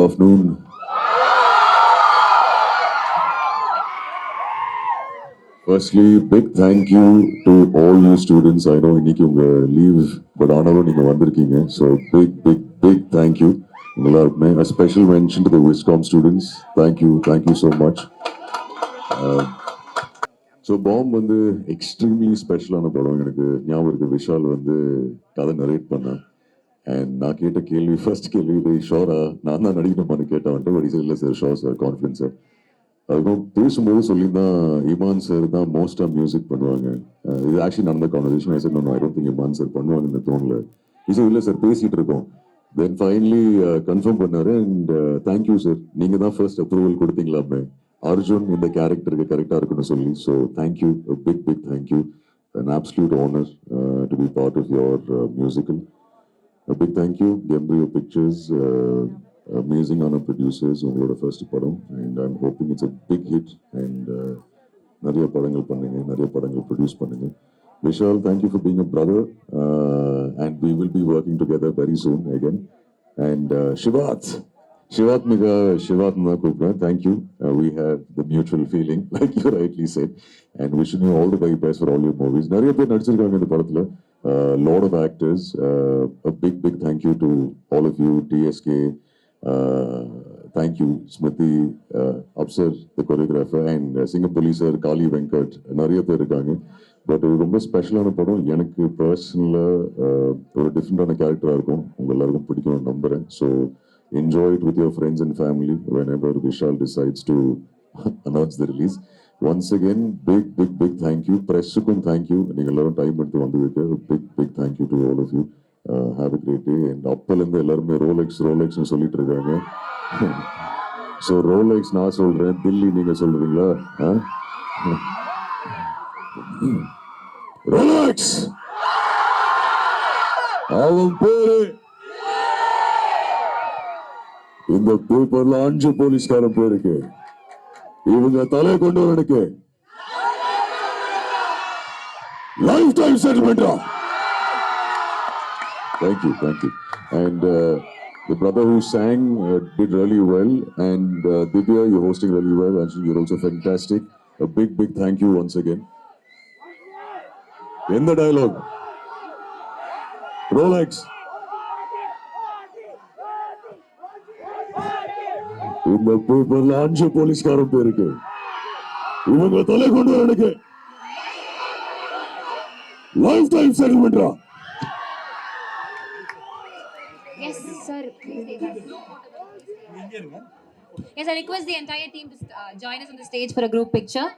afternoon. Firstly, big thank you to all you students. I know இன்னைக்கு உங்க leave, but ஆனாலும் நீங்க வந்திருக்கீங்க. So big thank you. எல்லாருக்குமே a special mention to the Wiscom students. Thank you so much. So Bomb வந்து extremely ஸ்பெஷலான படம். எனக்கு ஞாபகம் இருக்கு, விஷால் வந்து கதை நரேட் பண்ணேன். அண்ட் நான் கேட்ட கேள்வி, ஃபர்ஸ்ட் கேள்வி, இது ஷோரா நான் தான் நடிக்கணுமான்னு கேட்டேன் வந்துட்டு. பட் இல்லை sir, show sir, confidence sir. அதுக்கும் பேசும்போது சொல்லியிருந்தான் இமான் சார் தான் மோஸ்டாக மியூசிக் பண்ணுவாங்க. இது ஆக்சுவலி நடந்த conversation. I sir, I don't think Imman sir பண்ணுவாங்கன்னு தோணல. இது இல்லை சார், பேசிட்டு இருக்கோம். தென் ஃபைனலி கன்ஃபார்ம் பண்ணாரு. அண்ட் தேங்க்யூ சார், நீங்க தான் ஃபர்ஸ்ட் அப்ரூவல் கொடுத்தீங்களாமே அர்ஜுன் இந்த கேரக்டருக்கு கரெக்டாக இருக்குன்னு சொல்லி. So thank you, big thank you. An absolute honor to be part of your musical. A big thank you, Embryo Pictures, amazing honor producers, உங்களோட first படம். And I'm hoping it's a big hit. And நிறைய படங்கள் பண்ணுங்க, நிறைய படங்கள் produce பண்ணுங்க. Vishal, thank you for being a brother. And we will be working together very soon again. And Shivat Miga, Shivat Nakupna, thank you. We have the mutual feeling, like you rightly said. And wishing you all the very best for all your movies. நிறைய பேர் நடிச்சிருக்காங்க இந்த படத்துல. Lot of actors. A big thank you to all of you. TSK, thank you. Smriti, Absar, the choreographer, and Singapore sir, Kali Venkat, நிறைய பேர் இருக்காங்க. But இது ரொம்ப ஸ்பெஷலான படம். எனக்கு பர்சனலாக ஒரு டிஃப்ரெண்டான கேரக்டராக இருக்கும். உங்கள் எல்லாருக்கும் பிடிக்கும்னு நம்புகிறேன். So enjoy it with your friends and family whenever Vishal decides to announce the release. Once again, big thank you. Pressukkum thank you. நீங்க எல்லாரும் டைம் எடுத்து வந்ததுக்கு big thank you to all of you. Have a great day. And அப்பலேருந்து எல்லாருமே ரோலெக்ஸ்னு சொல்லிட்டு இருக்காங்க. So Rolex நான் சொல்றேன், தில்லி நீங்க சொல்றீங்களா? ரோலெக்ஸ் அவன் பேரு இந்த பேப்பர்ல 5 போலீஸ்காரன் பேருக்கு. இவங்க தலை கொண்டு வரனுக்கு லைஃப் டைம் செட்டில்மெண்டா. Thank you. And the brother who sang did really well. And Divya, you're hosting really well. Actually, you're also fantastic. A big thank you once again. In the dialogue, Rolex. இந்த பேப்பர்ல 5 போலீஸ்காரன் பேருக்கு. இவங்க தலை கொண்டு வரனுக்கு lifetime செட்டில்மெண்டா. Yes, sir. Yes, I request the entire team to join us on the stage for a group picture.